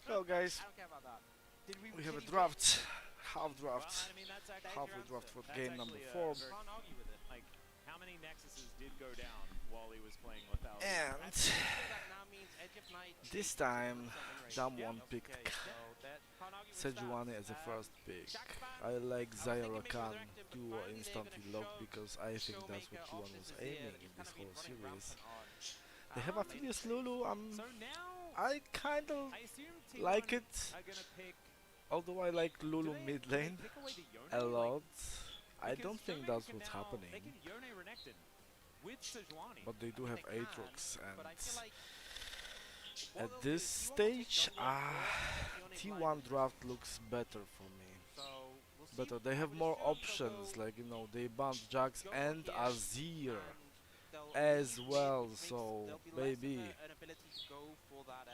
Hello guys, I don't care about that. Did we we have a really win? draft, half Well, draft, I mean, that's actually halfway draft for that's game number actually 4, a very can't argue with it. Like, how many Nexuses did go down while he was playing Lethality? and And basically that now means Edge of Night, this Jace, and time 100% win rate. Dam1 picked LCK, so that can't argue with Sejuani stats. as a first pick. Shaqfan, I like I was Zaya thinking maybe Rakan resurrected, but duo finally they're instantly gonna locked shove because I think that's what Showmaker off T1 this was Azir aiming that in you've kind this of been whole running series. rampant on. They have Late Aphelios stage. Lulu, So now, I kinda I assume like T1 it, are gonna pick. although I like Do Lulu they, mid do they lane pick away the a Yone? Like, lot. I because don't think Showmaker that's can what's now, they happening, can Yone Renekton with Sejuani. but they do I mean, have they can, Aatrox, but I feel and like what at they'll do this is T1 will take stage, jungle or take Yone blind T1 draft looks better for me. So we'll see. Better. They I have would more assume they'll options, like they banned Jax go and here, Azir and they'll as leave mid, well, which makes so there'll be less of maybe an ability to go for that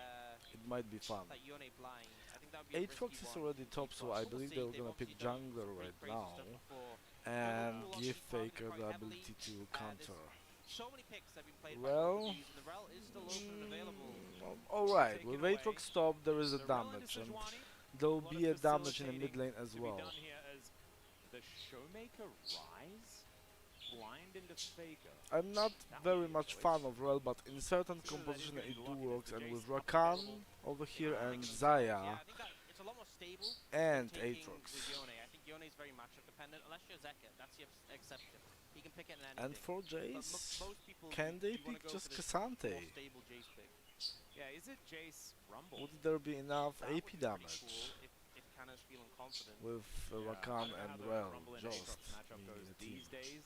it might be fun. that Yone blind. I think that would be a risky Aatrox is one already from top, T+, so I but we'll believe see. they're They've gonna pick obviously done jungler some pretty right crazy now stuff before. and Will give obviously Faker target the quite ability heavily. to There's counter. so many picks that have been played by both Well, teams, and the Rel is still open and available. alright, Taken with away. Aatrox top there is a The rel into damage, and Sejuani. there'll A lot be of a damage in the mid facilitating lane as to well. be done here as the Showmaker Rise blind into Faker. I'm not That would very be a much choice. fan of Rel, but in certain Consider that he's composition gonna it be do lucky if works, the and Jace with up Rakan available. over They here can and pick themselves. Zaya Yeah, I think that it's a lot more stable and than taking Aatrox. with Yone. I think Yone is very matchup dependent, unless you're Zeka. That's the exception. He can pick it in anything. And for But Jace, most people, can they you want pick to go just for this more Cassante? stable Jace pick. Yeah, is it Jace Rumble? Would there be enough That would AP be pretty damage cool if Canna's feeling confident. with Yeah, I Rakan don't know how and the Rel Rumble and just Aatrox matchup being goes in the team? these days.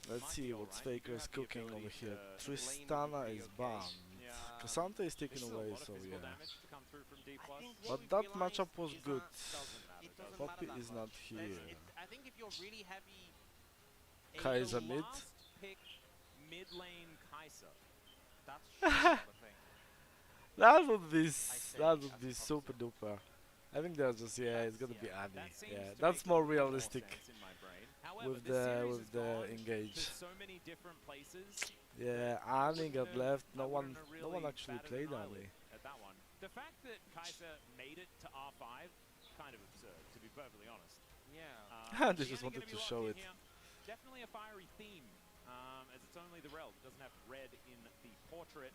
Let's Might see be what alright. Faker You is do have the cooking over ability here. to- Tristana pretty is okay. banned. Yeah. Cassante is There's taken still a away, lot of so physical yeah. damage to come through from D+. I think But what we've that realized matchup was is good. that Doesn't matter, it doesn't Poppy matter that is not much. here. I think if you're really heavy Kai'Sa The mid. last pick mid lane Kai'Sa. that's not a thing. That would be say that would as be opposite. super duper. I think that's just it's gonna be yeah, Annie. That seems Yeah, to that's make more a lot realistic sense in my brain. However, with this the series has gone engage. to so many different places. Yeah, I Annie got wouldn't left. have- I No one wouldn't have really actually batted played an eyelid Annie. at that one. The fact that Kai'Sa made it to R5, kind of absurd, to be perfectly honest. Yeah. They Is just Annie wanted gonna be to locked show in it. here? Definitely a fiery theme, as it's only the Rel that doesn't have red in the portrait.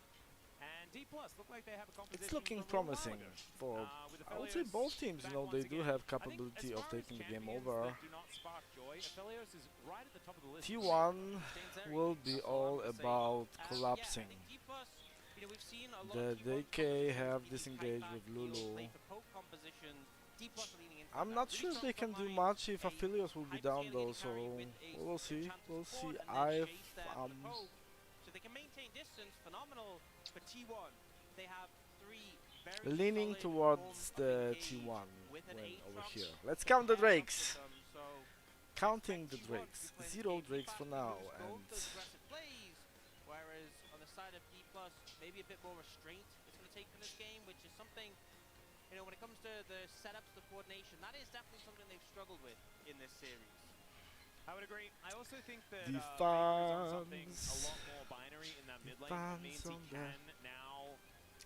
And D+ look like they have a composition It's looking from a little while promising ago. for. With I would say Aphelios both teams. back They once do again. have I think capability as of far as taking the game champions over. that do not spark joy, Aphelios is right at the top of the list. T1 Stains will Eric, be that's all I'm all gonna say. about Yeah, collapsing. I think D+, we've seen a lot The of T1 DK have compositions disengaged kite with back, heal, Lulu. play for poke composition. D+ leaning into I'm that. not Really sure if strong they can front do line, much if a Aphelios will be down though, so carry with a we'll see. enchanted We'll see. support, and then I've Jace there for the poke. So they can maintain distance. Phenomenal for T1. They have three very leaning solid towards forms of the engage T1 with an when over Aatrox here. Let's to count the pair up with drakes. them. So Counting the T1 drakes. could be playing this 0 game pretty drakes for fast now, and loose, go and for those aggressive plays, whereas on the side of D+, maybe a bit more restraint it's going to take in this game, which is something, when it comes to the setups, the coordination, that is definitely something they've struggled with in this series. I would agree. I also think that The Faker is on something a fans. lot more binary in that mid lane. fans It means he on the- can now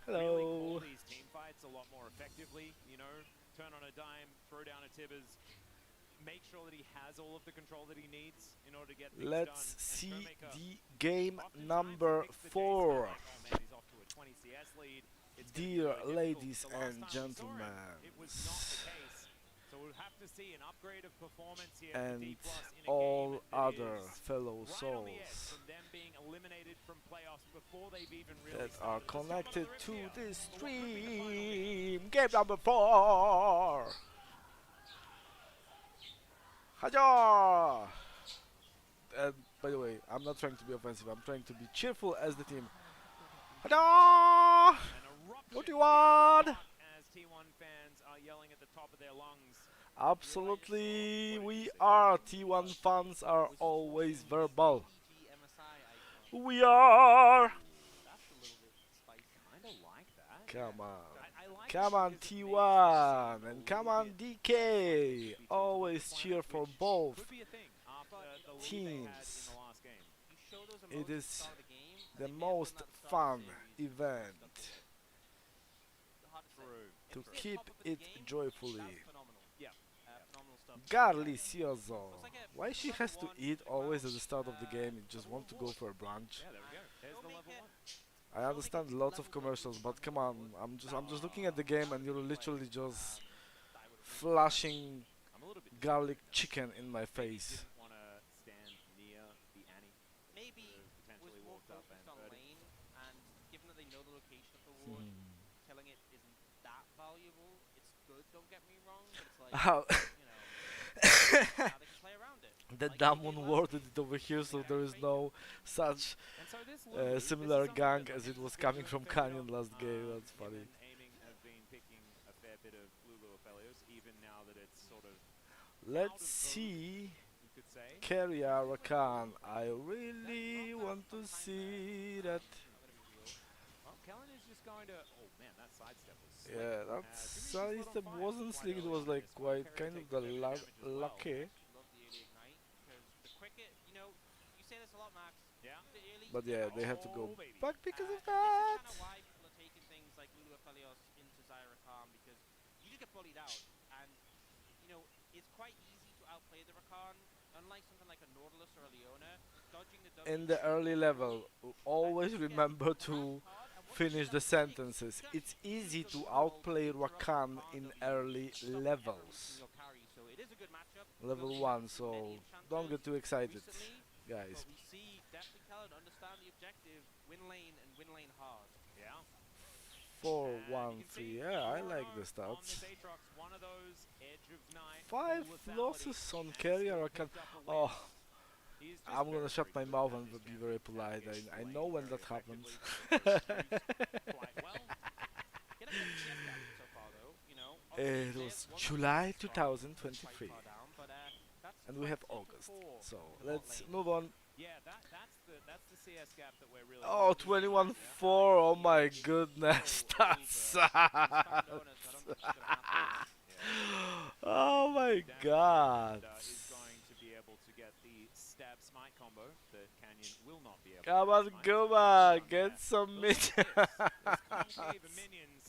really call Hello. these team fights a lot more effectively. Turn on a dime, throw down a Tibbers, make sure that he has all of the control that he needs in order to get things Let's done. And see Showmaker the game oftentimes number picks the Jace 4. back. Oh man, he's off to a 20 CS lead. It's gonna be Dear really difficult. ladies The last and time we saw him, gentlemen, it was not the case. So we'll have to see an upgrade of performance here and for D+ in a all game that other is fellow right on the edge souls from them being eliminated from playoffs before they've even really that started. are Let's jump connected onto the to rip here this for what could be the final game. stream. Game number 4. Haja! And by the way, I'm not trying to be offensive. I'm trying to be cheerful as the team. Haja! An eruption What do you here in want? Mohawk as T1 fans are yelling at the top of their lungs. Absolutely, we are. T1 fans are always verbal. EG MSI icon. We are. That's a little bit spicy. Kinda like that. Come on. I like Come it on because it makes T1 the and scene come a on little bit DK. like Always Planet, cheer for which both could be a thing after the lead teams. they had in the last game. You show those It emotions at the is start of the game, and the they may have done most that at the start of fun the series, event. stuck with it. The hard to Stay keep top of the it game. joyfully. That's phenomenal. Yeah. Phenomenal stuff. Garlicioso. Looks like a Why she level has to one eat for the always crowd. at the start of the game? You just Couple want of to go wards. for a brunch. Yeah, there we go. There's the level Showmaker, 1. I understand lots of commercials, but come on, I'm just looking at the game and you're literally just flashing I'm a little bit garlic disappointed. chicken in my Maybe face. didn't want to stand near the Annie. maybe Could've was potentially more walked up and focused on birded. lane, and given that they know the location of the ward, killing it isn't that valuable. It's good, don't get me wrong, but it's like, How you know, now they can play around it. the Like they damn did one last worded game. it over here, so Yeah. there is no such And so this Lulu, this is similar something gang that as it Lulu's was been coming doing from a fair bit Canyon of. last game. That's Him funny. and Aiming have been picking a fair bit of Lulu Aphelios, even now that it's sort of Let's out of vogue, see you could say. Keria Rakan. I really want to see that. I'm gonna be real. Well, Kellen is just going to. Oh man, that sidestep was slick. Yeah, that Jimmy just lit on sidestep fire wasn't quite slick. It early was on in like this one. quite Keria kind of takes the a fair bit of damage as well. lucky. Love the early ignite, because the quicker, you know, you say this a lot, Max. Yeah. The early, But you yeah, get they have to go Oh, baby. back because of This that. is kind of why people are taking things like Lulu Aphelios into Zyra Khan, because you just get bullied out, and you know it's quite easy to outplay the Rakan. Unlike something like a Nautilus or a Leona, dodging the W In the early level, always remember to finish the sentences. It's easy to outplay Rakan in early levels. So it is a good matchup. Level We'll 1, see many so don't get enchanters too excited, recently, guys. but we see definitely Khaled understand the objective, win lane and win lane hard. Yeah. 4, And 1, you can 3. see Yeah, I 4-0 like the on stats. this Aatrox, one of those edge of night 5 lethality, losses on and Keria still Rakan. picked up a win. Oh, He's just I'm gonna very, shut very my good mouth at and this be very champion. polite. Navigates I the know lane when very that happens. effectively, used quite well. Get a good CS gap so far though, you know. It Obviously, was Zeus wasn't July strong, quite 2023, far down, but that's and we quite have simple August. for So the bot let's lane. move on. Yeah, that's the CS gap that we're really Oh, looking 21-4. at. Oh my goodness, So that over. It's starting to own us, so I don't think it's gonna happen. Oh my god. Is going to be able to get the stab smite combo that Canyon will not be able Come to on, smite. Guma, So get some look mid. at this. This concave of minions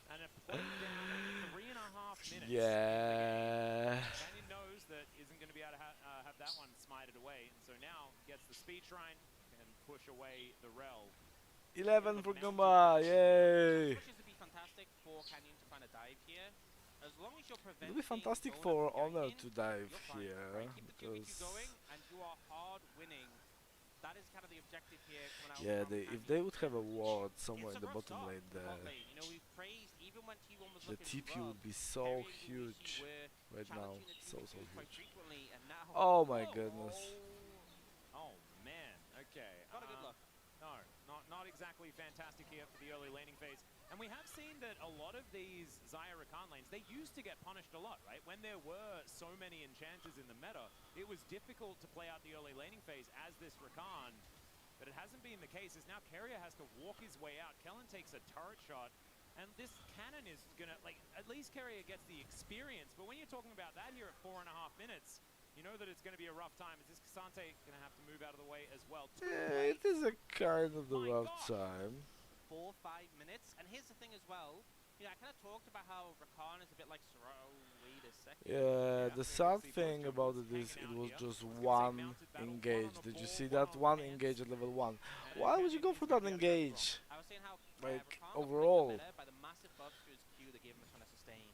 and a play down at 3.5 minutes. Yeah. Canyon knows that isn't going to be able to have that one smited away, and so now gets the speed shrine and push away the rel. 11 for Guma, yay. Pushes would be fantastic for Canyon to find a dive here. As long as you're It preventing would be fantastic Zona for from Honor ganking, to dive you're fine, here, right? Keep the 2v2 because going, and you are hard winning. That is kind of the objective here coming out yeah, from if Canyon. they would have a ward somewhere It's in a the rough bottom start lane, for the bot lane. You know, we've praised even when T1 was the looking TP rough. would be so Kerry and Luigi huge were right now, challenging the so 2v2 quite huge. frequently, and now Oh my whoa, goodness. Oh man, okay. Not a good look. No, not exactly fantastic here for the early laning phase. And we have seen that a lot of these Zyra Rakan lanes, they used to get punished a lot, right? When there were so many enchanters in the meta, it was difficult to play out the early laning phase as this Rakan. But it hasn't been the case, as now Keria has to walk his way out. Kellen takes a turret shot, and this cannon is gonna, like, at least Keria gets the experience. But when you're talking about that here at 4.5 minutes, you know that it's going to be a rough time. Is this Cassante going to have to move out of the way as well? Yeah, it is a kind of the My rough gosh. time. 4-5 minutes. And here's the thing as well. You know, I kind of talked about how Rakan is a bit like Sorrow. Wait a second. Yeah, the Yeah. sad See, thing Buster about was it is hanging it out was here. just Let's get one mounted battle, engage. one on Did the you ball, see one that on one hands. engage at level 1? And Why would you Canyon go needs for to that be able to get engage? I was saying how Like, Rakan got overall. played the meta by the massive buffs to his Q that gave him a ton of sustain.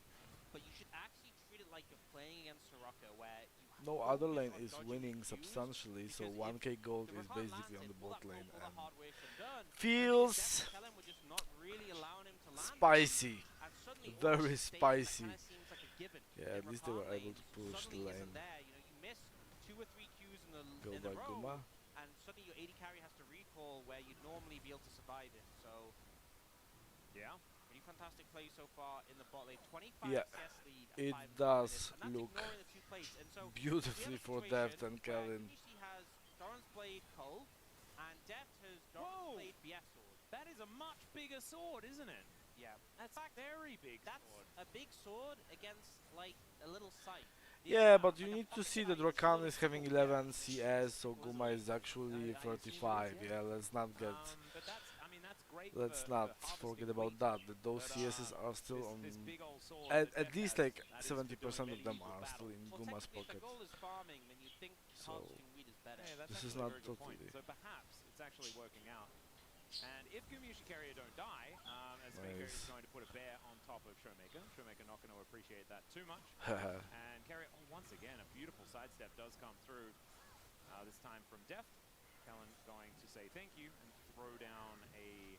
But you should actually treat it like you're playing against Soraka, where you No focus other lane on is dodging winning Qs, substantially, so because 1k gold the is Rakan basically on lands the it, all bot that lane all the and hard work's been done. feels Kellen was just not really allowing him to land. spicy. And suddenly Very all that sustain, spicy. That kind of seems like a given. Yeah, in at least they were Rakan able to lanes push the suddenly lane. isn't there. You know, you miss 2 or 3 Qs Go in by a row, Guma. and suddenly your AD carry has to recall where you'd normally be able to survive it. So, Yeah. pretty fantastic play so far in the bot lane. 25 Yeah, CS lead at it 5 and 4 does minutes, and that's look ignoring the 2 plates. And so beautifully for Deft and Kellen. He has Doran's Blade Cull, and Deft has Doran's Whoa. Blade BF Sword. That is a much bigger sword, isn't it? Yeah. That's a very big That's sword. a big sword against, like, a little sight. Yeah, but you like a need to pocket see that size Rakan sword is of having sword. 11 CS, so Guma is actually I assume it is, 35. yes. Yeah, let's not get But that's, I mean, that's great great Let's for not harvesting forget about wheat. that. Those But CSs are still this on. this big old sword At that Deft least has, like that is for doing 70% of them medieval are still battle. in Well, Guma's technically, if their pocket. goal is farming, then you'd think So harvesting wheat is better. Yeah, that's this is actually a not very good point. totally So perhaps it's actually working out. And if Gumushi Carrier don't die, as Faker is nice. going to put a bear on top of Showmaker. Showmaker not going to appreciate that too much. And Carrier, oh, once again, a beautiful sidestep does come through. This time from Deft. Kellen going to say thank you and throw down a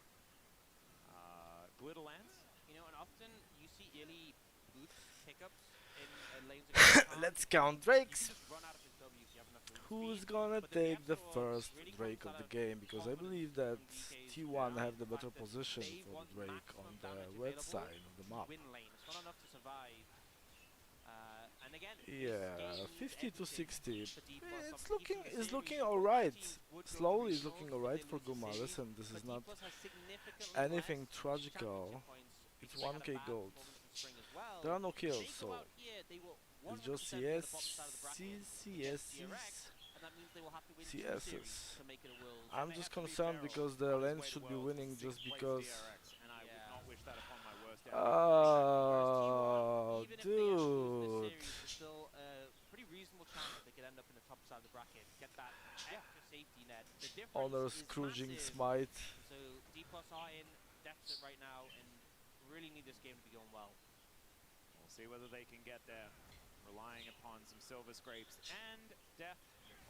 Glitter Lance. You know, and often you see early boots pickups in lanes against Khan, Let's count and you Drakes. can just run out of his W if you have enough move Who's speed. gonna But the take DF the sword first really Drake comes of out the of game? Because I confidence believe that from DK's T1 Jedi, have and the the better fact that position they for the want Drake on maximum the damage red available side of the to map. win lane. It's not enough to survive. And again, Yeah, this 50 gains to everything 60. for D plus. It's Obviously, looking, keeping the it's series. looking You thought alright. most teams would go for Slowly, it's regionals looking if alright they for lose the Guma. series, Listen, this but is D not plus has significantly anything less tragical. championship points It's because they had a 1k bad gold. performance in spring as well. There are no If kills, they so go out here, they will it's 100% just be on CS, the bottom side of the bracket against DRX, and that means they will have to win 2 series CSs. to make it a world. I'm They just have to beat concerned Feral because the on his lane way to should be Worlds, winning just 6th place because. DRX, and I would not wish that upon my worst enemy. Whereas Oh, T1, even if they end up losing dude. this series, there's still a pretty reasonable chance that they could end up in the top side of the bracket, get that extra safety net. The difference Honors is cruising massive. smite. So D plus are in deficit right now and really need this game to be going well. We'll see whether they can get there, relying upon some silver scrapes and Deft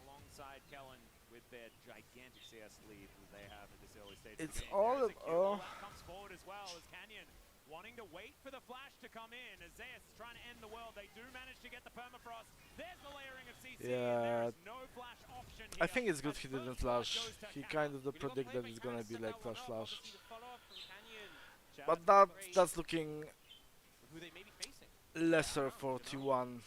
alongside Kellen with their gigantic CS lead that they have at this early stage of It's the game. all There's of a kill. That comes forward as well as Canyon wanting to wait for the flash to come in. As Zeus is trying to end the world, they do manage to get the permafrost. There's the layering of CC, and there Yeah. is no flash option I here. think it's good As he didn't first blood flash. goes to He Cannon. kind of Really well predict played that by it's gonna Cannon to be set like that one flash up. flash. Obviously the follow-up from Canyon, Shout out But to that Great. that's looking who they may be facing. lesser Yeah, for you know. T1.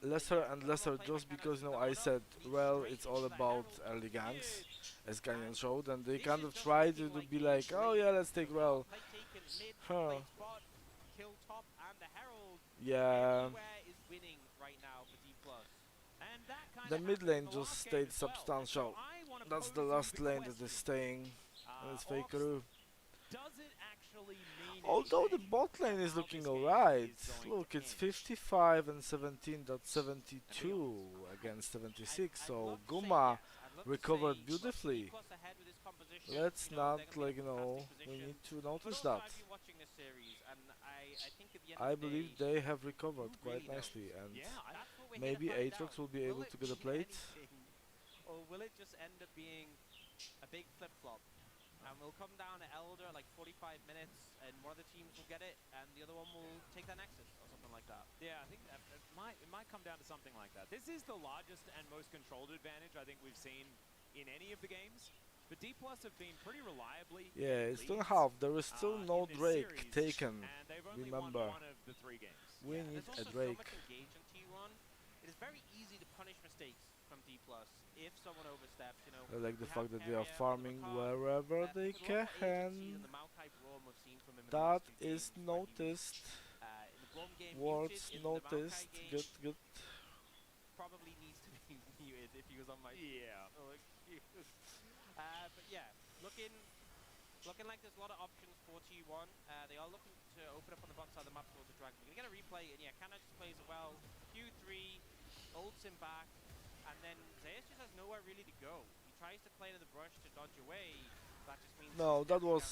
But Lesser yeah, and really well lesser played by just Cannon because to you set know that I one up. said Leads well straight it's all into the about Herald. early ganks Huge. as Canyon And showed and they this kind is of just tried looking to like be a like oh great yeah let's take so far. well. Play taken mid, Huh. late spot, kill top, and the Herald Yeah. everywhere is winning right now for D+. And that kind The of mid happened in lane the just last game stayed as well. And so substantial. I want to That's pose the you last the lane that is question. staying. And it's Ops, Fakeru. does it actually mean Although the anything bot to lane is how looking this game alright. is going Look, to it's end? 55 and 17, that's 72 against 76. I'd So love to say Guma yes. I'd love to recovered say beautifully. D+ ahead with this composition. Let's You know, not they're gonna be like in you a know fantastic we position. need to But notice also, that. I've been watching this series, and I think at the end I of the believe day, they have recovered who quite really nicely knows? and Yeah, That's what we're here to maybe find Aatrox out. will be able Will it to get a mean plate. anything, or will it just end up being a big flip-flop? And we'll come down to Elder like 45 minutes, and one of the teams will get it, and the other one will take that Nexus, or something like that. Yeah, I think it might come down to something like that. This is the largest and most controlled advantage I think we've seen in any of the games. But D+ have been pretty reliably Yeah, getting it's still leads, half. There is still no in this Drake series, taken. and they've only Remember, won one of the 3 games. we Yeah, need there's a also so Drake. much engage on T1. It is very easy to punish mistakes from D+. If someone oversteps, you know. I like the we fact have that they are Carrier on the farming Macaw, wherever they with a lot more agency can. than the Maokai Braum we've seen from him in the That last 2 is games, where he was, noticed. in the Braum game Words muted, in the noticed. Maokai game Good, good. probably needs to be muted if he was on my team. Yeah. So excuse. But yeah, looking like there's a lot of options for T1. They are looking to open up on the bottom side of the map towards the Dragon. We're going to get a replay, and yeah, Kana just plays it well. Q3, ults him back, and then Zeus just has nowhere really to go. He tries to play to the brush to dodge away. That just means No, he's that never was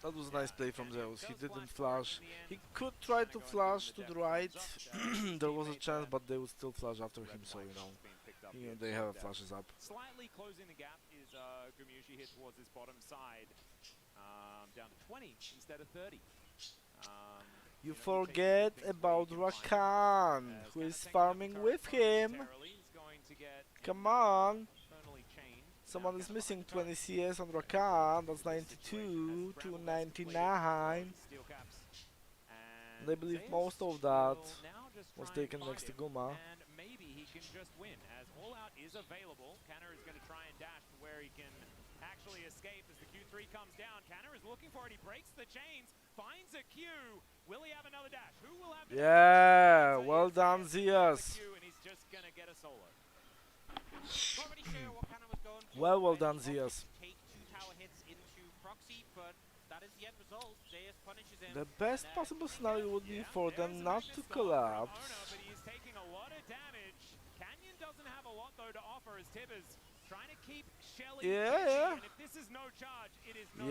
guaranteed. a nice play from Canyon Zeus. He does didn't flash flash. for it in the end. He could try Kinda to going to flash give to him the the right. depth thumbs up. There was a Teammate chance, there. but they would still flash after Red him. So flag you know, shots being picked up you know here they from have Deft. flashes up. Slightly closing the gap is Gumushi here towards his bottom side, down to 20 instead of 30. You know, he takes forget things where he about can find it. Rakan, As who Kana is taking out the farming turret with him. momentarily, he's going to get Come him, on. infernally chained. Someone Now is Kana missing behind the 20 turret. CS on Rakan. That's This situation 92 as to Bramble gets completed, 99. steel caps. And I believe Zeus most of that will now just was try and taken find next to him, Guma. and maybe he can just win, as All Out is available. Canner is going to try and dash to where he can actually escape as the Q3 comes down. Canner is looking for it. He breaks the chains, finds a Q. Will he have another dash? Who will have the Yeah, dash? well done, He has Zeus. the Q, and he's just going to get a solo. Not really sure what Kana was going for. Well Right, done, he opted Zeus. to take 2 tower hits into Proxy, but that is the end result. Zeus punishes him, The and best possible Taker, scenario would be Yeah, for there is them a not vicious to start from collapse. Ona, but he is taking a lot of damage. Canyon doesn't have a lot though to offer as Tibbers trying to keep Shelly Yeah, busy, yeah. and if this is no charge, it is no.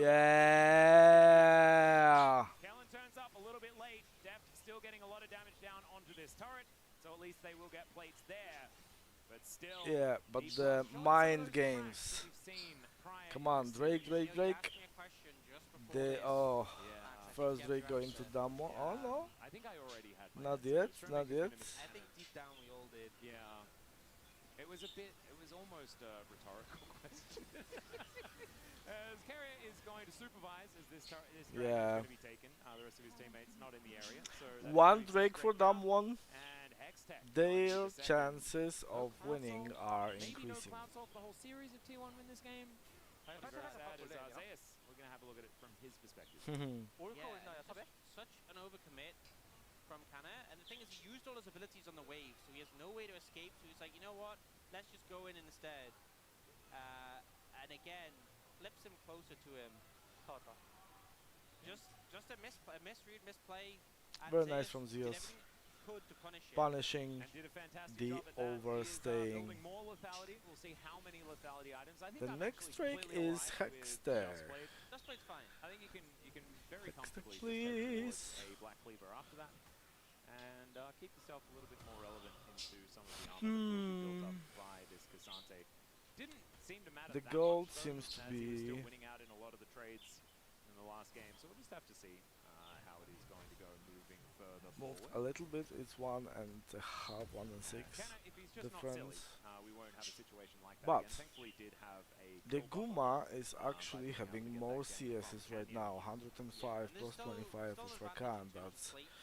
Yeah. Kellen turns up a little bit late. Deft still getting a lot of damage down onto this turret, so at least they will get plates there. But still, Yeah, but D+ the showing some of mind those cracks games. that we've seen prior Come in on, this Drake, series. Drake, Neil, you Drake. asked me a question just before They this. oh, Yeah. Max, I think first you have Drake your going to answer. Damo. Oh no, I think I already had my not answer. yet, Showmaker's not yet. gonna be I think deep down we all did. Yeah. It was almost a rhetorical question. As Carrier is going to supervise as this dragon is Yeah. going to be taken. The rest of his teammates not in the area. So that One is Drake for Dam one. and Hextech Their the second. chances No of winning Cloudsoul, are maybe no increasing. Cloudsoul for the whole series if T1 win this game. Very sad as Zeus. We're going to have a look at it from his perspective. Yeah, such an overcommit from Kana, and the thing is, he used all his abilities on the wave, so he has no way to escape. So he's like, you know what? Let's just go in instead. And again, flips him closer to him. Just a misread, misplay. And Very nice Zeus from did Zeus. everything he could to punish him. Punishing And did a fantastic the job at that. He is, overstaying. building more lethality. We'll see how many lethality items. I think The I'm next actually Drake completely is aligned with Hexter. Dustblade. Dustblade's fine. I think you can very Hexter, comfortably please. just go towards a Black Cleaver after that, and keep yourself a little bit more relevant into some of the armor that will be built up by this Cassante. Didn't seem to matter The that gold much, though, seems to as he was still be winning out in a lot of the trades in the last game. So we'll just have to see how it is going to go moving further moved forward. a little bit. It's 1 and a half, 1 and 6 Kenna, if he's just not silly, difference. we won't have a situation like that But again. Thankfully, did have a the kill buffer, Guma is by actually being able to having get more that game CSs from right Canyon. now. 105 And plus 25 still is an Rakan. advantage in terms of That's plates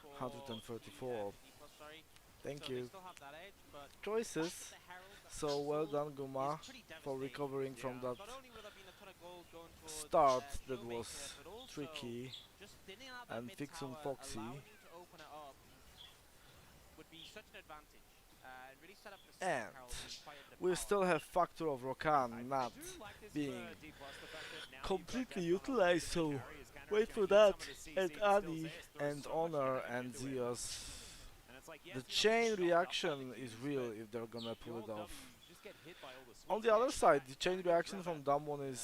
for 134. D+, sorry. Thank So you. they still have that edge, but Choices. the Herald So well done, is Guma, pretty for devastating. recovering from Yeah. that Not only will there be a ton of gold going towards start that Showmaker, was but also tricky. just thinning out that and mid Fixum tower, Foxy. allowing you to open it up would be such an advantage. And really set up the second And Herald being quite in the we power. still have factor of Rakan not I do like this being for D+, the fact that now completely you've got Deft on utilized, the so carry as Canner wait is for gonna that. use some of the And CC, still Ani Zeus throws and so much Honor damage and into it. Zeus. And it's like, yes, The you don't chain get shot up by reaction the is Qs, real but if they're gonna pull your it off. W just get hit by all the On switch the other hits. side, the chain Back and reaction grab from it. Damwon is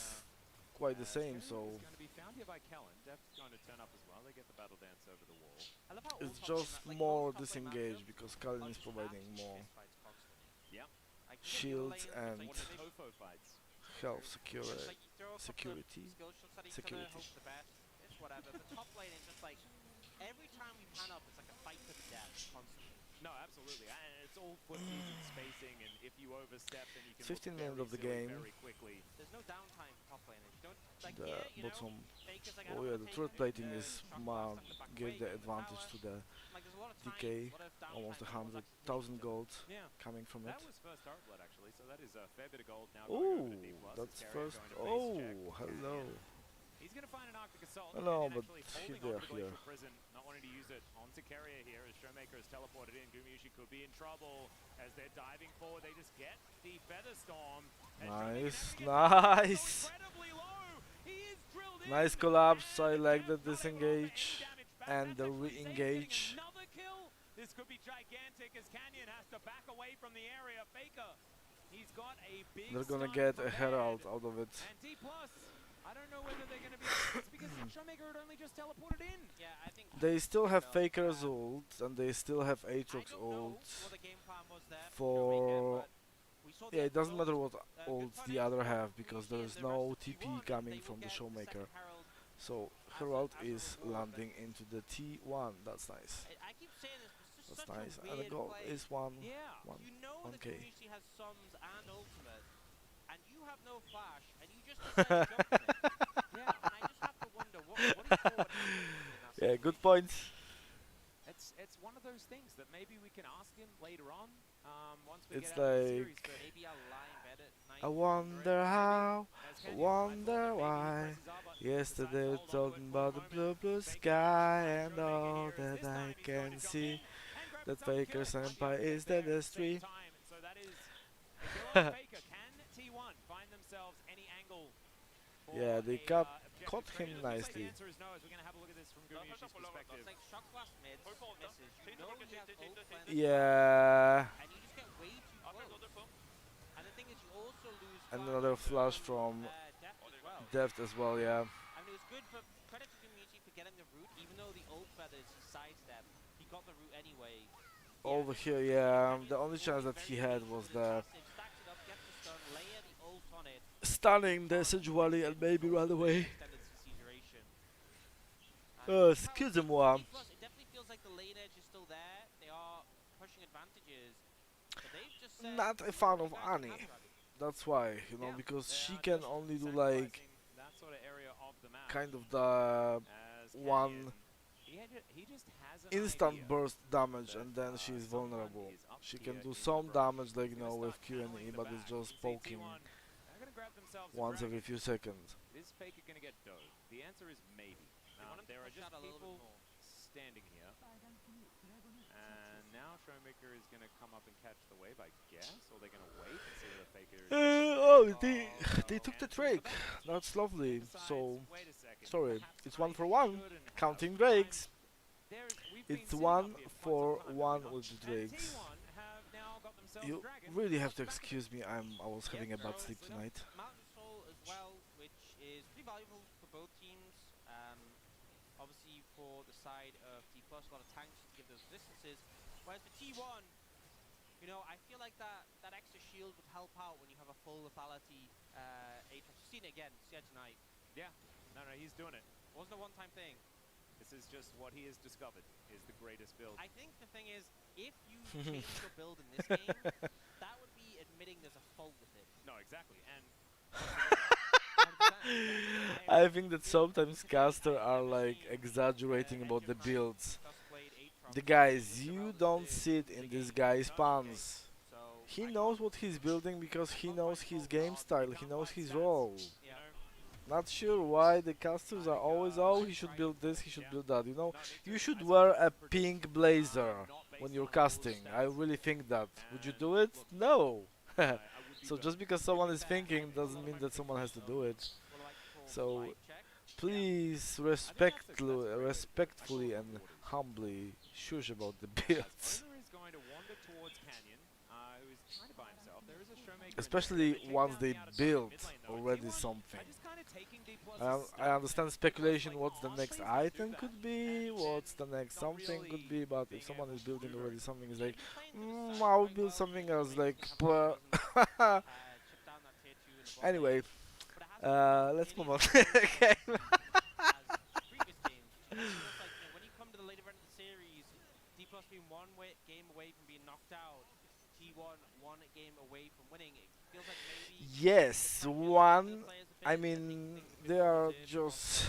quite the same, Scary so is going to be found here by Kellen. Deft's going to turn up as well. They get the battle dance over the wall. I love how all it's top lane just ma- like, more most top lane disengaged matchups because are Kalin is just providing absolute more fistfights constantly. Yep. Like, you get shields middle lanes, and it's One like, of the Kofo fights. health It's security. like you throw a couple of security. skill shots at each Security. other, hope for the best. It's whatever. But top lane is just like every time we pan up, it's like a fight to the death constantly. No, absolutely. And it's all footsies and spacing, and if you overstep, then you can 15 look minutes very of the silly game. very quickly. There's no downtime for top laners. You don't like The yeah, you know. bottom. Faker's like, I Oh don't yeah, wanna the take third it, plating shock is blast, I'm gonna back give away the from advantage tower. to the Like there's a lot of time, DK. a lot of downtime, Almost no one's actually 100,000 taking it. gold Yeah. coming from it. That was first turret blood, actually, so that is a fair bit of gold now going over to D+. Oh, as that's Carrier first. going to face Oh, check. hello. He's going to find an Arctic Assault. Hello, and but actually he holding there onto the here. Glacial Prison, not wanting to use it onto Carrier here as Showmaker is teleported in. Gumayushi could be in trouble as they're diving forward. They just get the Feather Storm. As Showmaker Nice, never gets nice. so incredibly low. He is drilled in. Nice collapse. I And like the Deft not able to offer any disengage damage back. and That's the actually Zeus re-engage. getting another kill. This could be gigantic as Canyon has to back away from the area. Faker, he's got a big They're gonna stun get a prepared. herald out of it. And D+, I don't know whether they're going to be able to, because Showmaker had only just teleported in. Yeah, I think They still have No, Faker's ult and they still have I Aatrox don't know ult. what the game plan was there For- Showmaker, but we saw the Yeah, end it doesn't result. matter what Good ults the punish other from have because Gumayushi and there's the no rest of TP T1, coming they will from the get the Showmaker. second Herald. So As a- Herald as a is reward, landing into the T1. That's nice. I keep saying this, but it's just That's such nice. a And the weird goal play. is one. Yeah. One. You know that 1K. Gumayushi has sums and ultimate, and you have no flash, and you just decide to jump in it. Yeah. And I just have to wonder, what is forward in that Yeah, situation? good point. It's one of those things that maybe we can ask him later on, once we It's get out of the series. like- But Maybe I'll lie in bed at night. I wonder how, as I Canyon, wonder thought that maybe he why. presses R button, Yesterday decides to we hold talking onto it about for the a blue, moment. blue Faker sky tries and to Showmaker all here, as that this I time he's going can to jump see. in and grab That himself a Faker kill. senpai Onion is there the at the best same three. time. So that is a kill on Faker. Can T1 find themselves any angle for Yeah, they a, cut objective caught him frustrating. It looks like the nicely. answer is no, as we're going to have a look at this from Gumyushi's perspective. It's like shock blast mids, misses. You know he has ult playing the top, Yeah, and you just get way too close. And the thing is, you also lose and flash another flash from from Deft as well. Deft as well. Yeah, I mean, it was good for credit to Gumushi for getting the root, even though the ult feathers he sidestepped. He got the root anyway. Yeah, over this here. this Yeah, Canyon the only will chance be that very he had useful was with his the passive. Stacks it up, gets the stun, layer the ult on it. stunning the Sejuani and maybe run away. Extended CC duration. And well, Excusez-moi. D plus, it definitely feels like the lane edge is still there. They are pushing advantages, but they've just said, Not a you know fan what, of you guys can Annie. have it. That's why, you know, Yeah, because they she are can just only do like sacrificing that sort of area of the map. kind of the As one Canyon, he just has an instant idea burst damage that and then she's someone vulnerable. is up She can here do in the some brush. damage like, you He's know, gonna with start Q and channeling E, the but back. it's You just can see poking T1, they're gonna grab themselves a once dragon. every few seconds. Is Faker gonna get dove? The answer is maybe. Want him to There are push just out a little bit people more. standing here. And now Showmaker is going to come up and catch the wave, I guess. Or they're going to wait and see whether Faker is Oh, they no. took the And Drake. for that, That's lovely. decides, So, wait a second, sorry, perhaps it's I 1 for 1. shouldn't have. Counting Sometimes Drakes. we've been It's sitting 1 up here quite for some time, have we 1 not? with the And Drakes. T1 have now got themselves You a dragon. really have to Back again. excuse me. I was having a bad So, sleep tonight. Mountain Soul as well, which is pretty valuable for both teams. Obviously for the side of T plus, a lot of tanks to give those resistances. Whereas for T1, you know, I feel like that extra shield would help out when you have a full lethality Aatrox. You've seen it again, see it tonight. Yeah, no, he's doing it. Wasn't a one-time thing. This is just what he has discovered is the greatest build. I think the thing is, if you change your build in this game, that would be admitting there's a fault with it. No, exactly. And 100%. I think that sometimes casters are like exaggerating about the builds. The guys, you don't sit in this guy's pants. He knows what he's building because he knows his game style, he knows his role. Yeah. Not sure why the casters are always, oh, he should build this, he should build that, you know. You should wear a pink blazer when you're casting. I really think that. Would you do it? No. So just because someone is thinking doesn't mean that someone has to do it. So please respectfully and humbly shush about the builds. Owner is going to wander towards Canyon, who is kind of by himself. There is a Showmaker. Especially once they build already something. I understand speculation what's the next item could be, what's the next something could be, but if someone is building already something, it's like, I'll build something else, like, anyway, let's move on. Okay. When you come to the later end of the series, D plus being game away from being knocked out, T1 one game away from winning. It feels like maybe Yes, one. I mean, they are just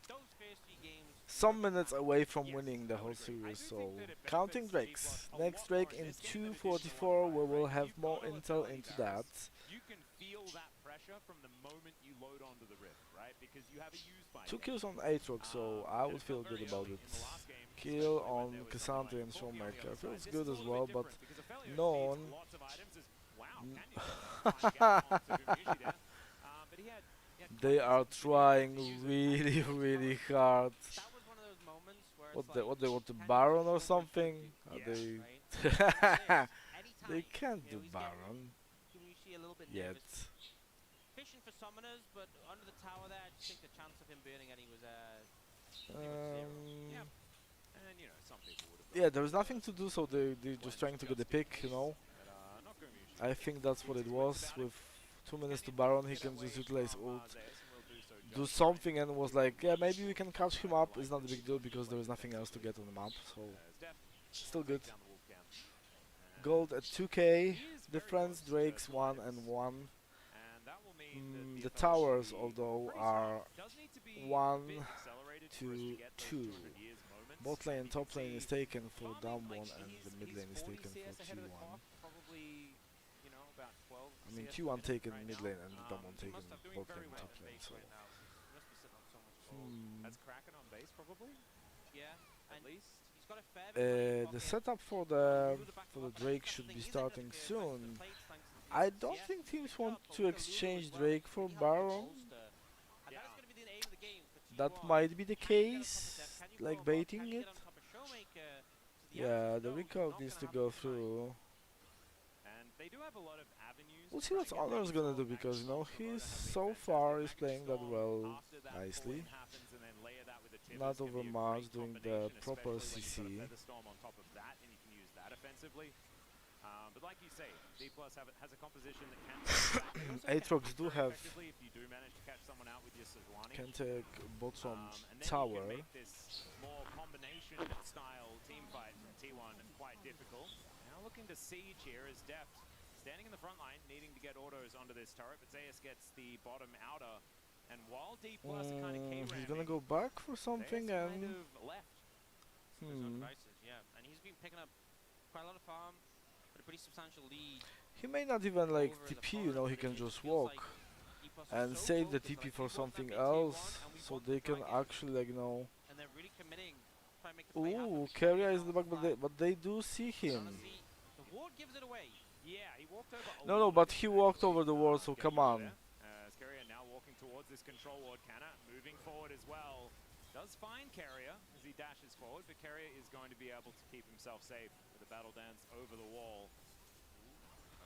those first few games some minutes away from winning the whole series. So, counting Drakes. Next Drake in 2:44. We will have more intel into that. You can feel that pressure from the moment you load onto the rift, right? Because you have a use by 2 kills on Aatrox, so I would feel good about it. Kill on Cassandra and Showmaker feels good as well, but no on. They are trying really, really hard. that was one of those moments where What it's they like, what they want to can you Baron show or what something? you Are can do, they? right? They Anytime, can't you know, do he's Baron getting usually a little bit yet. nervous. Fishing for summoners, but under the tower there, I just think the chance of him burning any was Yeah. And you know, some people would have Yeah, there's nothing to do, so they're just trying to get the pick, you know. I think that's what it was. With 2 minutes to Baron, he can just utilize ult, do something, and was like, yeah, maybe we can catch him up. It's not a big deal because there is nothing else to get on the map, so still good. Gold at 2k, difference, Drakes 1 and 1. The towers, although, are 1 to 2. Bot lane and top lane is taken for down 1 and the mid lane is taken for T1. I mean T1 taken mid lane and down 1 taken bot lane and top lane, so... That's Kraken on base, probably. Yeah, At least. he's got a fair bit of money in The pocket. setup for the Drake should be starting soon. I don't think teams want to exchange Drake for Baron. that T1. might be the Can you get on top of Deft? case, Can you like follow Bob? Can baiting you it. get on top of Showmaker? So the answer Yeah, is the no, recall not needs gonna to happen go tonight. through. And they do have a lot of avenues We'll to see try what and get Honor's ready gonna for. do because you know Ultra he's Moto have been so far fantastic. is playing that Storm well after that nicely. pull-in happens and then layer that with a Not Tibbers can be a overmatched, great doing the combination, proper especially when you've got a CC. Feather Storm on top of that and you can use that offensively. But like you say, D Plus has a composition that can take back. They also can Aatrox hit do very have effectively if you do manage to catch someone out with your Sejuani. can take bottom And then you tower. can make this more combination style team fight from T1 quite difficult. Now looking to siege here is Deft standing in the front line, needing to get autos onto this turret, but Zeus gets the bottom outer. And while D Plus are kind of key He's gonna go back for something kind and of left. His own devices, yeah. And he's been picking up quite a lot of farm, but a pretty substantial lead. he may not even like over the TP, you know, he forest, but can it just feels walk like D Plus are and so save the focused on TP it. for We want them something in tier 1 else, and we so want they the can dragon, actually like, you know. and they're really committing, trying to make the play happen. Ooh, Carry Keria it is down the the back, flag. but they do see And him. honestly, the ward gives it away. Yeah, he walked over a No, lot no, of but distance he walked actually, over the wall, so getting come over on. there. As Keria now walking towards this control ward. Canna moving forward as well. Does find Keria as he dashes forward, but Keria is going to be able to keep himself safe with a battle dance over the wall.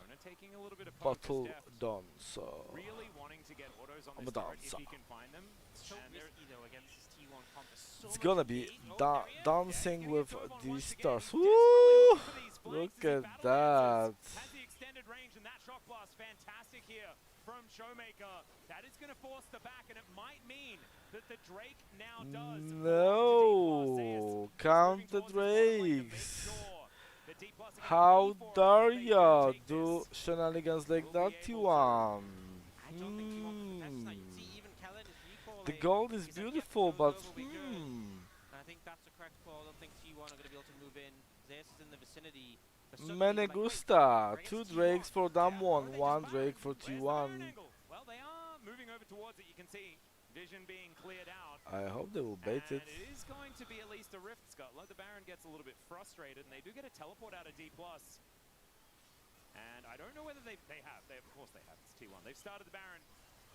Ona taking a little bit of poke as Battle Deft done, so. really wanting to get autos on I'm this a turret if dancer. he can find them. So And they're- risky though against this T1 comp. There's so It's much gonna be engage. Oh, Keria. dancing gonna with get Dove on these once again. stars. He's desperately Woo! looking for these flanks Look as he at battle that. dances. Has the extended range, and that shock blast fantastic here from Showmaker. That is going to force the back, and it might mean that the Drake now does. No, count the Drakes. How dare ya do shenanigans like that, T1? I don't think T1 can contest tonight. You see, even Kellen is recalling. The gold is He's like, "Yep, beautiful, goes but over, we're good." And I think that's the correct call. I don't think T1 are going to be able to move in. Zeus is in the vicinity. But suddenly Mene he's like, "Wait, gusta. we're against 2 T1." Drakes for Dam Yeah, 1, they 1 just Drake fired. for Where's the T1. Baron angle? Well, they are moving over towards it. You can see vision being cleared out. I hope they will bait And it. it is going to be at least a rift, Scott. Like the Baron gets a little bit frustrated, and they do get a teleport out of D+. And I don't know whether they have. Of course they have. It's T1. They've started the Baron.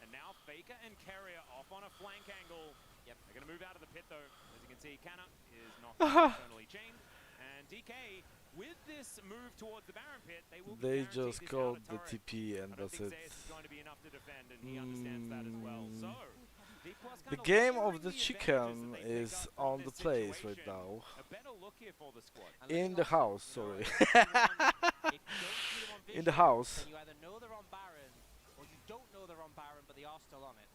And now Faker and Keria off on a flank angle. Yep. They're going to move out of the pit, though. As you can see, Canna is not internally chained. And DK, with this move towards the Baron pit, they will They be just guaranteed called this the outer turret. TP and I don't that's think it. Zeus is going to be enough to defend, and he understands that as well. So, D+ The kinda game layering of the advantages chicken that they pick is up from on the this place right situation. now. A better look here for the squad. And In look the at Austin, house, you know, sorry. if you don't see them on In the vision, house. then you either know they're on Baron, or you don't know they're on Baron, but they are still on it.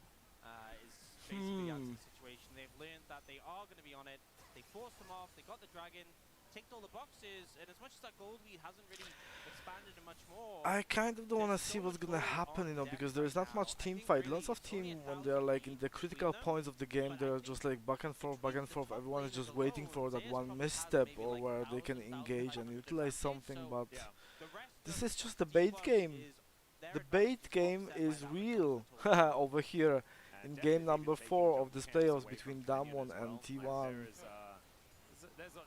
Is basically the situation. They've learned that they are going to be on it. They forced them off. They got the dragon, ticked all the boxes, and as much as that gold lead hasn't really expanded to much more, I kind of don't want to there's see so what's much gonna gold happen, on you know, deck because there is right not now. much I team think fight. really Lots of it's only team a when they are 1,000 like in lead the critical between them, points of the game, but I they're think just like back and forth, back and the forth. top Everyone is laners just waiting alone, for that Zeus one probably has misstep maybe or like where they can 1,000, engage and 1,500 utilize advantage, something, so but Yeah. the rest this of is just a T+ bait game. is their The advantage bait is game offset by is that real total. over here And in Deft game is number even taking 4 of jungle this camps playoffs away between from Canyon Damwon as and well. T1.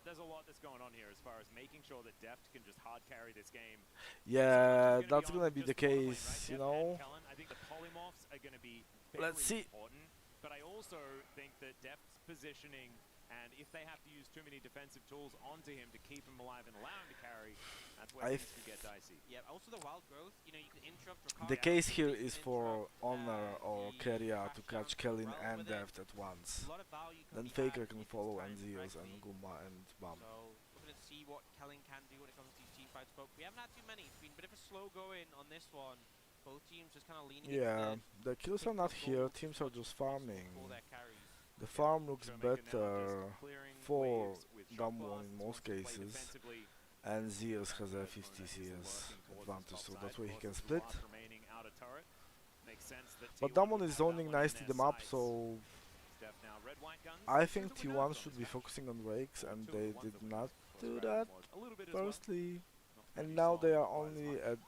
There's a lot that's going on here as far as making sure that Deft can just hard carry this game. Yeah, It's that's on gonna be just the bottom lane, case, right? you Deft and know. Kellen, I think the polymorphs are going to be Let's very see. important, but I also think that Deft's positioning, and if they have to use too many defensive tools onto him to keep him alive and allow him to carry, that's where things can get dicey. Yeah, also the wild growth, you know, you can interrupt Ricardo. The case here you is can for interrupt, Honor or the Keria to crash catch down Kellin Pharrell and with it. Deft at once. A lot of value can Then be Faker had can if it's follow timed and Zeus and correctly. Guma and Bam. So looking to see what Kellen can do when it comes to these team fights. But we haven't had too many. It's been a bit of a slow going on this one. Both teams just kind of leaning Yeah, into the kills are not here, teams are just farming. for their carries. The farm looks Showmaker now better just clearing for waves with shock Damwon in blasts, most wants to play cases, defensively. and Zeus has a But 50 Mona is CS lurking towards advantage, this so top that side. way he Of can course, split. the last remaining outer turret. Makes sense that But T1 Damwon would is have that zoning one in nicely their them up, sights. so Deft now red white guns. I Here's think the winner T1 on should this be match. focusing on rakes, and Two they of the did ones that not of course, do Dragon that was a little bit as well. firstly. Not And really now they solid are quite as only much. at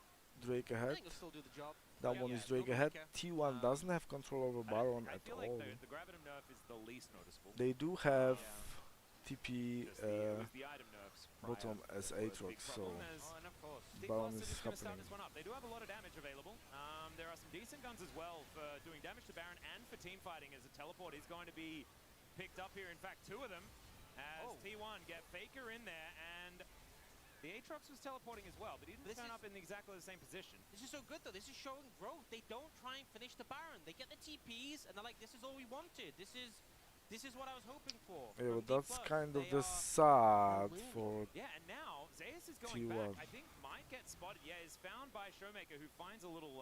Drake I ahead. think they'll still do the job. Damwon Yeah, is Drake no ahead. weaker. T1 doesn't have control over Baron I at feel all. like the Gravitum nerf is the least noticeable. They do have Yeah. TP Just it was the item nerfs prior bottom as that were the Aatrox, big so problem as Oh, and of course. Deep Baron Plus is are just going to start happening. this one up. They do have a lot of damage available. There are some decent guns as well for doing damage to Baron and for team fighting, as a teleport is going to be picked up here. In fact, two of them, as T1 get Faker in there, and the Aatrox was teleporting as well, but he didn't turn up in exactly the same position. This is so good though. This is showing growth. They don't try and finish the Baron. They get the TPs and they're like, this is all we wanted. This is what I was hoping for. Yeah, from but D+. that's kind of They the are sad moving. for Yeah, and now Zeus is going T1. back. I think might get spotted. Yeah, is found by Showmaker, who finds a little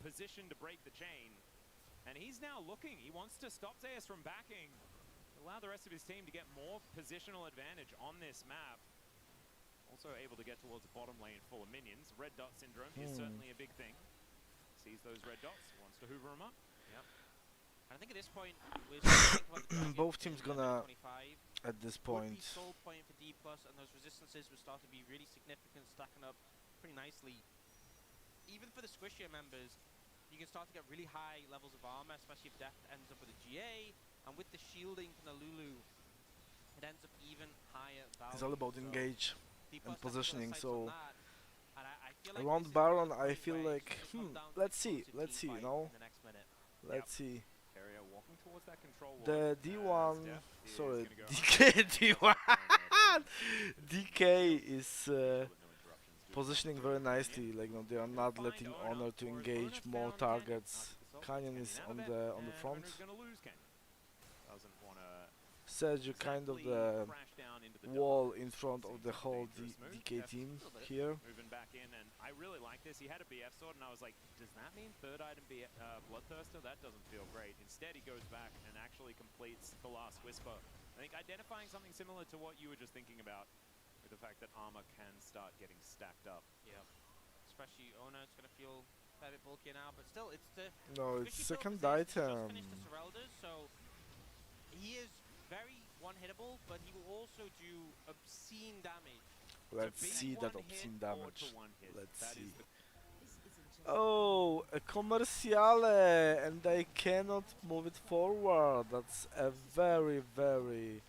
position to break the chain. And he's now looking. He wants to stop Zeus from backing, allow the rest of his team to get more positional advantage on this map. Also able to get towards the bottom lane full of minions. Red dot syndrome is certainly a big thing. Sees those red dots, wants to hoover them up. Yep. And I think at this point, we're starting to think about the Dragons both in teams the gonna 25. at this Would be point. soul point for D+, and those resistances will start to be really significant, stacking up pretty nicely. Even for the squishier members, you can start to get really high levels of armor, especially if Death ends up with a GA, and with the shielding from the Lulu, it ends up even higher value. It's all about So engage D+ and have to put a positioning. sights on So that, and I feel like around this is Baron, the I point feel where like it's just come down to let's the see, closer let's team see, you fight know, in the next minute. let's see. Carrier walking towards that control wall. The D1, Death is sorry, gonna go DK, D1, DK is sure that no interruptions do positioning very nicely. Like, no, they are not letting Honor to engage more targets. Canyon is on the front. Honor's gonna lose Canyon. Doesn't wanna Sergio kind of the crash down into the wall in front of the whole DK team here. moving back in, and I really like this. He had a BF sword, and I was like, does that mean third item Bloodthirster? That doesn't feel great. Instead, he goes back and actually completes the last Whisper. I think identifying something similar to what you were just thinking about, with the fact that armor can start getting stacked up. Yeah. Especially Ona, it's going to feel a fair bit bulkier now, but still, it's the No, it's squishy second build for Zeus. He just item. finished the Sereldas, so he is very one-hittable, but he will also do obscene damage. Let's big see that one obscene hit or damage. to one hit. Let's That see. is the Oh, a commerciale, and I cannot move it forward. That's a very, very.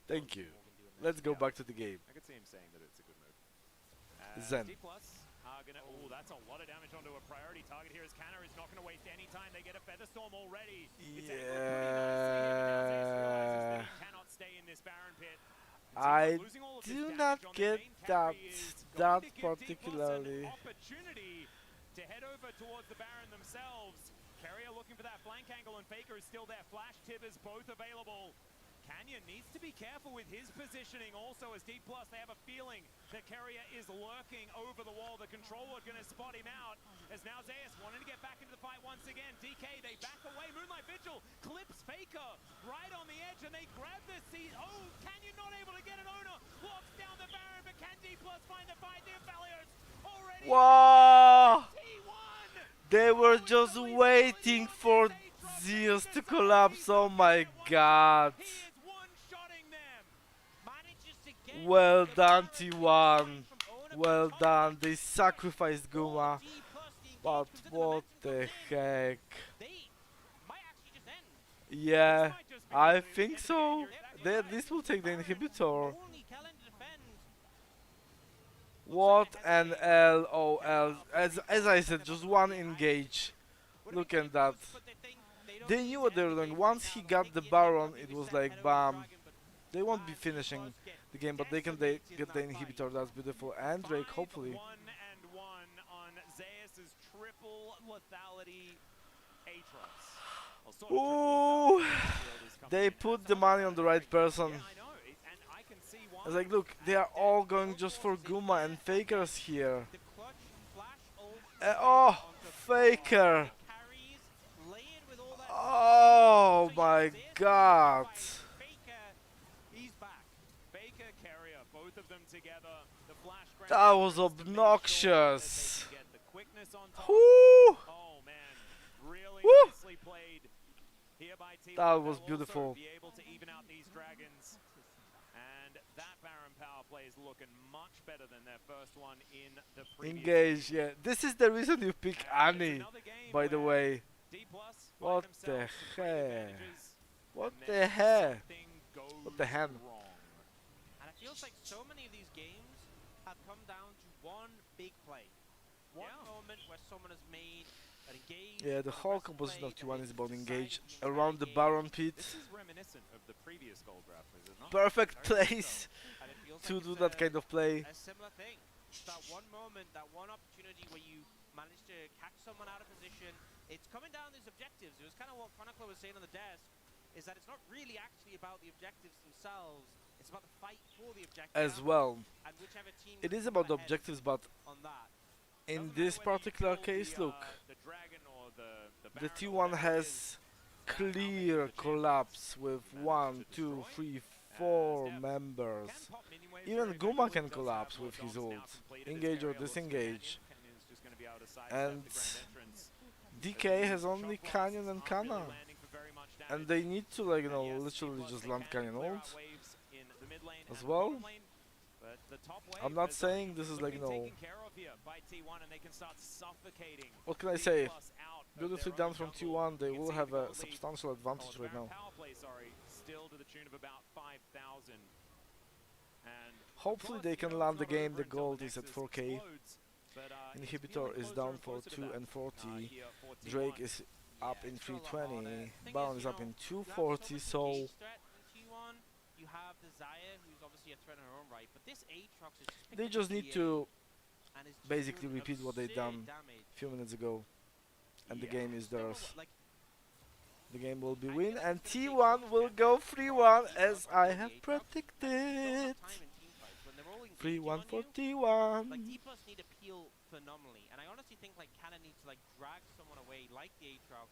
Thank you. Let's go back to the game. I could see him saying that it's a good move. Zen. D plus are gonna. Oh, that's a lot of damage onto a priority target here. As Canna is not gonna waste any time. They get a Feather Storm already. It's angled pretty nicely here, but now Zeus realizes that he cannot stay in this Baron pit. And I T1 losing all of this do damage not on their get main carry that is going that to give D+ an particularly. opportunity to head over towards the Baron themselves. Carrier looking for that flank angle, and Faker is still there. Flash, Tibbers, both available. Canyon needs to be careful with his positioning also, as D+, they have a feeling that Carrier is lurking over the wall. The controller going to spot him out, as now Zeus wanting to get back into the fight once again. DK, they back away. Moonlight Vigil clips Faker right on the edge, and they grab the seat. Oh, Canyon not able to get an owner. Locks down the Baron, but can D+ find the fight? The Infelios already. Wow! T1! They were just waiting for Zeus to collapse. Oh my god! He is one-shotting them. Manages to get Well the done, Baron T1. from Ona, Well but done. They sacrificed for Guma. D+, the engage But comes in, what the momentum comes in. heck? They might actually just end. Yeah, This might just be I the think end of the so. game. You're exactly right. This will take the Baron inhibitor. only Kellen to defend. What an LOL. As I said, just one engage. Would've Look been at that. close, but they don't They need knew to what they were end doing. game Once now. he They'll got take the the Baron, inhibitor, it probably was set like head over the bam. dragon, but They won't be Baron finishing does get the game, but they can decimated get in the that fight. inhibitor. That's beautiful. And Drake, hopefully. 5-1-1 on Zeus's triple lethality Aatrox. Well, sort of triple Ooh, lethality. Shield is coming they in. put That's the all money about on the right Drake. person. Yeah, I know. And I can see why. I was like, look, they are all going just for Guma and Fakers here. The clutch flash ult Oh, onto Faker. the carries, layered with all that Oh so my Zeus god. Faker, he's back. Baker, Carrier, both of them together. The flash grab That was to make sure that they obnoxious. can get the quickness on top. Whoo! Oh man, really Woo! nicely played here by T1. That was They'll beautiful. also be able to even out these dragons. And that Baron power play is looking much better than their first one in the previous Engage, game. yeah. This is the reason you pick And it's Annie. another game by the way. D plus find What the themselves some great heck? advantages, What and the then heck? something What the goes hen? wrong. And it feels like so many of these games have come down to one big play. One moment where someone has made an engage. Yeah, the an whole aggressive composition play of that T1 has is about decided engage the entire around the game. Baron pit. This is reminiscent of the previous gold draft, is it not? Perfect Very much place so. And it feels to like do it's that kind of play. a similar thing. That one moment, that one opportunity where you manage to catch someone out of position. It's coming down these objectives. It was kind of what Chronicler was saying on the desk, is that it's not really actually about the objectives themselves. It's about the fight for the objective. As well, And whichever team it is can about the come ahead objectives, but on that. in Doesn't this matter whether you particular kill case, the, look, the dragon or the the baron or T1 whatever it has is, clear collapse with 1, 2, 3, 4 members. can pop minion waves Even very Guma effectively, can does have collapse more with his doms now ult. completed. It's Engage or aerial, it's disengage. Canyon is just gonna be able to sidestep And the grand entrance. DK has Shot only blocks Canyon and aren't really Kana. landing for very much And damage. they need to, like, you know, And yes, literally D+, just they land can Canyon clear ult. out waves in the mid lane As and the well. bottom lane, but the top wave I'm not has saying already this is been like, you know, taken care of here by T1, and they can start suffocating what can I D+ say? out of Beautifully their done own from jungle. T1, they You can will see have the a gold lead, substantial or advantage the right Baron now. power play, sorry, still to the tune of about 5,000. And Hopefully plus, they you can know, land it's the not game, over the until gold is at Nexus 4k. explodes, but, it's Inhibitor feeling is closer down and for closer to 2 that, and 40. here for Drake T1. is up Yeah, in it's still a lot harder. 320. Thing Baron is, is you up know, in you have 240, so so much engage threat in T1. You have the Zaya, who's obviously a threat in her own right, but this Aatrox is just they picking just up need the to A and is just basically doing repeat what they absurd done damage. a few minutes ago. And the Yeah. game is Still theirs. like, The game will be I win, feel like and it's gonna take T1 so will much go effort 3-1 from as D+ I on have the Aatrox. Like, you don't predicted. have time in teamfights when they're all engaging 3-1 on for you. T1. Like D+ need to peel phenomenally, and I honestly think like Cannon needs to like drag someone away like the Aatrox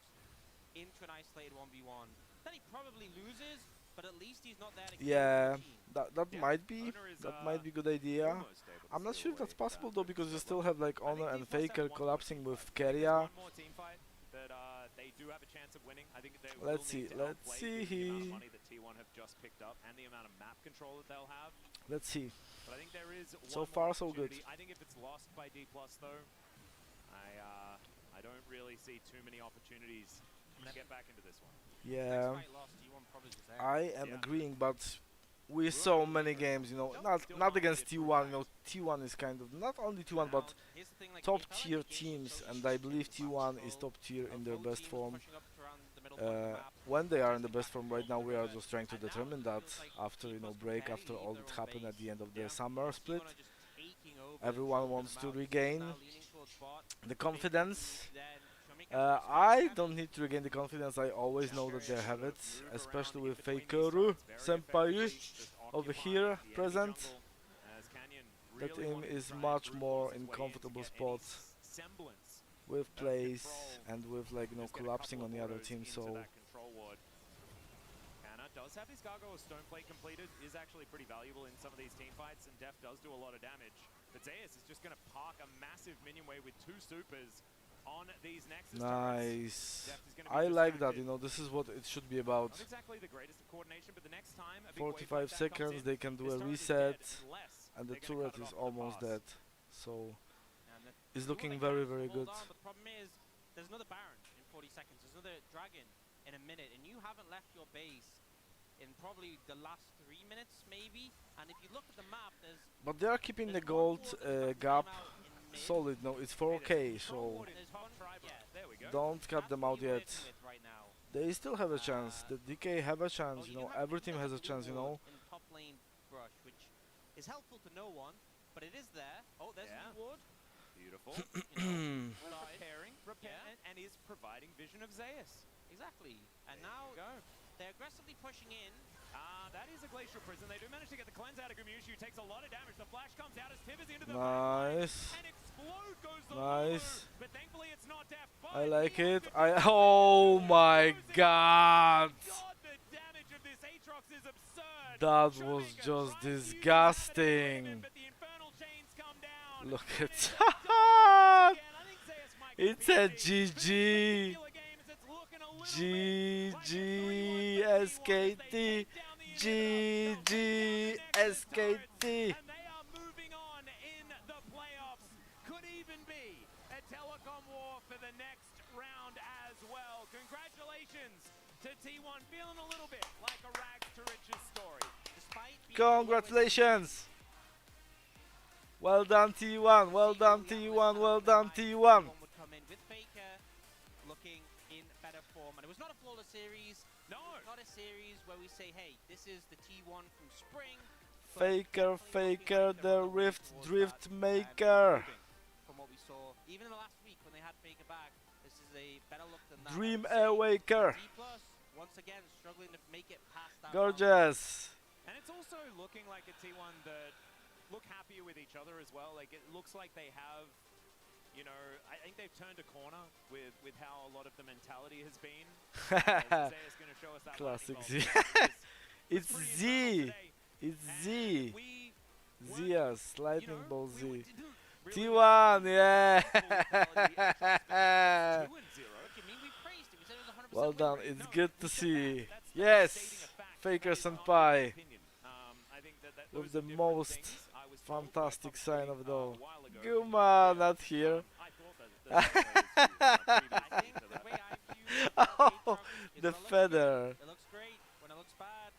into an isolated 1v1. Then he probably loses, but at least he's not there to kill Yeah, the team. that Yeah, might be Owner is, a good idea. almost able to I'm not steal sure if that's away possible that though, bit because you of still sweat. have like I think Honor and D+ have Faker one more collapsing team with fight. I think there's Keria. one more team fight that they do have a chance of winning. I think they will Let's need see, to let's outplay given the amount of see. money that T1 have just picked up and the amount of map control that they'll have. Let's see. But I think there is So one more far, so good. opportunity. I think if it's lost by D+ though, I don't really see too many opportunities to get back into this one. Yeah, Next fight lost, T1 probably just there. I am Yeah. agreeing, but we saw many games, you know, not against T1. You know, T1 is kind of not only T1 but Now, here's the thing, like, top it felt like tier the game was teams, so and I even believe with the T1 match is control. top tier in their Both best teams form. pushing up to around the middle point of the map, When they are in the contesting best back and form right forth now, with we are it. just trying to And now determine it that feels like after, you T+ know, can break, barely after leave all their that own happened at base. the end of the Yeah. summer T1 split. are just taking over Everyone and wants to choking them out. regain Now leaning towards bot. the Big confidence. then Shomika I don't need to regain the confidence, I always know that they have it, especially with Faker Senpai over here present. That team is much more in comfortable spot with plays and with, like, you know, collapsing on the other team, so Canna does have his Gargoyle Stoneplate completed, is actually pretty valuable in some of these team fights, and Def does do a lot of damage. But Zeus is just going to park a massive minion wave with 2 supers on these Nexus nice. Deft is gonna be I like that, distracted. you know, this is what it should be about. Not exactly the greatest of coordination, but the next time a big wave like 45 that comes seconds, in, they can do this a turret is reset, dead unless and the they're gonna turret cut it is off the almost pass. dead. So And the it's Cool, looking they very, managed to very hold good. on, but the problem is, there's another Baron in 40 seconds. There's another Dragon in a minute, and you haven't left your base in probably the last 3 minutes, maybe. And if you look at the map, But they are keeping the there's gold one ward that's about to gap time out in mid, solid. No, it's Hey, there's 4k, control so ward in there's top one- Tribe. yeah. There we go. don't cut that's them what out you're yet. working with right now. They still have a chance. The DK have a chance, you do know. have Every team a has a blue chance, you know. ward in top lane brush, which is helpful to no one, but it is there. Oh, there's Yeah. the ward. Beautiful. You know, We're started. preparing, and is providing vision of Zeus. Exactly. And There now you go. they're aggressively pushing in. That is a Glacial Prison. They do manage to get the cleanse out of Gumushu. Takes a lot of damage. The flash comes out as Tivers into the Nice. and Explode goes the Nice. Lulu, but thankfully it's not Def. I like it. Oh my god. God, the damage of this Aatrox is absurd. That Showing was a just trying to use his disgusting. element, but the infernal chains come down, Look and at it's that. double again. I think Zeus might get It's a PG. GG. But this particular game is it's looking a little bit like a 3-1 GG for T1 as they SKT. take down the inhibitor. GG They'll find the Nexus turret, SKT. and they are moving on in the playoffs. Could even be a telecom war for the next round as well. Congratulations to T1, feeling a little bit like a rags to riches story. Despite being the lowest Congratulations! Well done T1, well done T1, well done T1! would come in with Faker looking in better form, and it was not a flawless series. No. Not a series where we say, hey, this is the T1 from spring. but Faker, definitely looking Faker, like they're the on way Rift towards Drift that, and Maker! improving from what we saw, even in the last week when they had Faker back, this is a better look than that. Dream I would say. Awaker! D plus, once again, struggling to make it past that. Gorgeous! And it's also looking like a T1 that look happier with each other as well. Like, it looks like they have, you know, I think they've turned a corner with how a lot of the mentality has been. Zaya's going to show us that Classic lightning Z. bolt. It's pretty Z! internal today. It's And Z! we Zias, you Lightning know, Ball we Z. didn't really T1, full yeah! quality Aatrox 2-0. Look, I mean, we praised it. We said it was 100% Well win done, rate. it's No, good we to said see. that. That's Yes! stating a fact. Faker That is not my Senpai. opinion. I think that With those the are different most things. I was told by fantastic publicly, sign of it all. a while ago. Guma, not here. I thought that I think the way I view Oh, is the when it looks good, feather. it looks great. When it looks bad,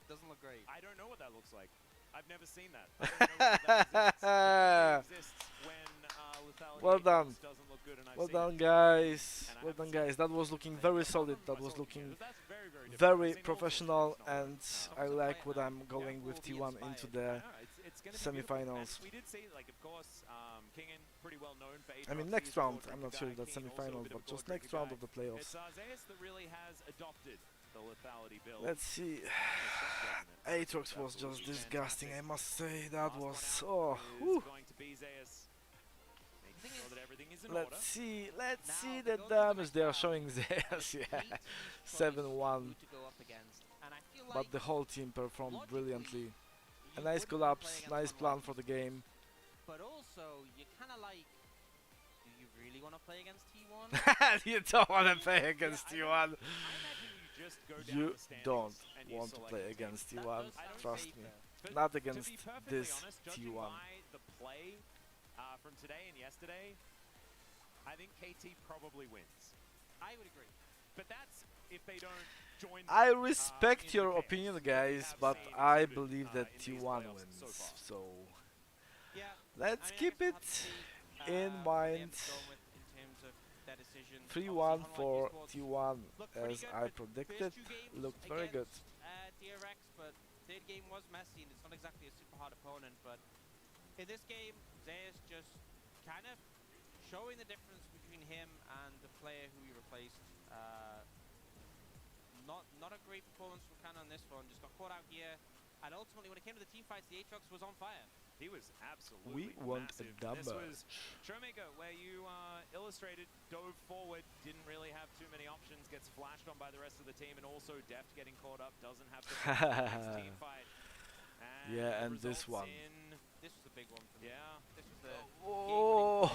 it doesn't look great. I don't know what that looks like. I've never seen that. I don't know whether that exists. It exists when lethality Well done. doesn't look good, and I've Well seen done, it. guys. And I Well haven't done, seen guys. That was looking very solid. That was looking But that's very, very different. I've very seen all sorts of professional, things, not and like, I Comes to like play what now. I'm going Yeah, with we'll be T1 into inspired. the I know, it's gonna be beautiful. semi-finals. And we did see, like, of course, Kingen, pretty well known for I mean, Aatrox, next he's a round. core I'm drinker not sure guy. if that's Kingen also a semi-finals, bit of but a core just next drinker round guy. of the playoffs. It's Zayas that really has adopted the lethality build. Let's see. And the shot dominant. Aatrox was just Absolutely disgusting, I fantastic. must say. That Last one was. out Oh, is whew. going to be Zayas, making thing sure is, that everything is in Let's order. see. Let's Now see they the go to the damage next they are round. showing It's there. KT's Yeah. choice 7-1. who to go up against. And I feel like But the whole team performed logically, brilliantly. A you nice wouldn't wanna play collapse, against nice someone plan like for the these game. But also, you kind of like, do you really want to play against T1? You don't want to play against Yeah, T1. I imagine you just go down You the standings don't and you want to select play a team. against That T1. does sound Trust me. safer. But Not to against be perfectly this honest, judging T1. by the play from today and yesterday, I think KT probably wins. I would agree. But that's if they don't join. I in respect the your chaos opinion, that we guys, have but seen I exhibited, believe that in these T1 playoffs wins. so far. So Yeah. let's I mean, keep I it guess we'll have to see, in what they mind. end up going with in terms of their decision. 3-1 Obviously, for Honor T1, looked pretty as good I with predicted. first two games Looked very good. against, DRX, but third game was messy, and it's not exactly a super hard opponent. But in this game, Zayas just kind of showing the difference between him and the player who he replaced. Not a great performance from Kana on this one. Just got caught out here, and ultimately, when it came to the team fights, the Aatrox was on fire. He was absolutely We want a massive. dumber. This was Showmaker, where you illustrated, dove forward, didn't really have too many options, gets flashed on by the rest of the team, and also Deft getting caught up, doesn't have the team fight. And Yeah, and this results one. in- This was a big one for me. yeah. This was the Oh,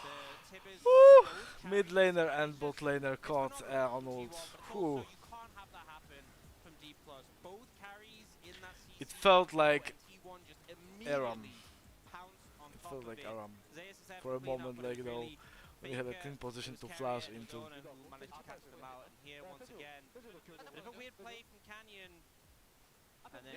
the Tibbers Woo! both mid carried laner the and It's bot just- laner it's caught phenomenal on from ult. T1, but Whew. also you can't have that happen from D+. Both carries in that CC It felt combo, like and T1 just Aram. immediately pounced on It top felt of like it. Aram. Zayas is there For a clean up, moment, but it like, was you know, really when he had a Faker clean position who to was flash carrying into. Arizona, who managed to catch them out. And here, once again, a bit of a weird play from Canyon. And then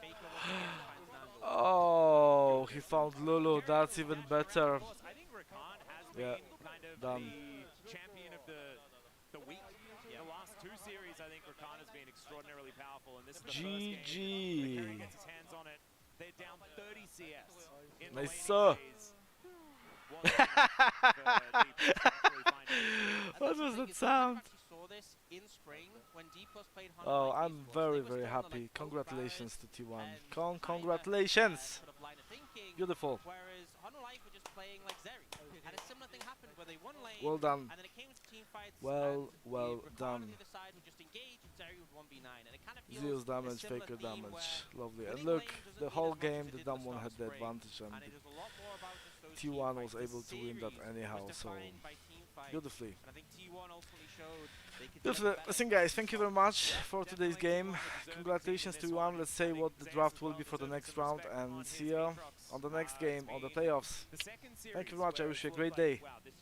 Faker once again finds an angle. Oh, he found Lulu. That's even better. Of course, I think Rakan has Yeah, been kind of done. the champion of the week. The last two series, I think Rakan has been extraordinarily powerful, and this is the first game where Curry GG. gets his hands on it. They're down 30 CS in Nice, the sir. laning phase. Wasn't enough for D+ to actually find it. What was that sound? I actually saw this in spring when D+ played Hunter Oh, like I'm Esports. very, They were very still on the, happy. like, both Congratulations barriers to T1. and kinda, Congratulations. sort of line of thinking, Beautiful. whereas Hunter Life were just playing like Zeri. And a similar thing happened where they won lane, Well done. and then it came to team fights. Well, and well Rakan done. on the other side would just engage, and Zeri would 1v9. And it kind of feels Zeus a damage, similar Faker theme damage. where Lovely. And winning look, lane doesn't the mean whole as much as game, it the did at dumb one start had of the spring. advantage, and And it is a lot more about just those T1 team was fights. able This to win that series anyhow, was so defined by team fights. beautifully. And I think T1 ultimately showed they could Beautiful. get better. Listen, guys, thank you very much for Definitely today's T1 game. the deserving Congratulations team to in this T1. one. Let's I say think what the Zayas draft as will well be for the deserves next some round, respect on and his see ya Aatrox. on the next It's game on the been playoffs. the second Thank you series very much. I where wish you a it's great looked like, day. wow, this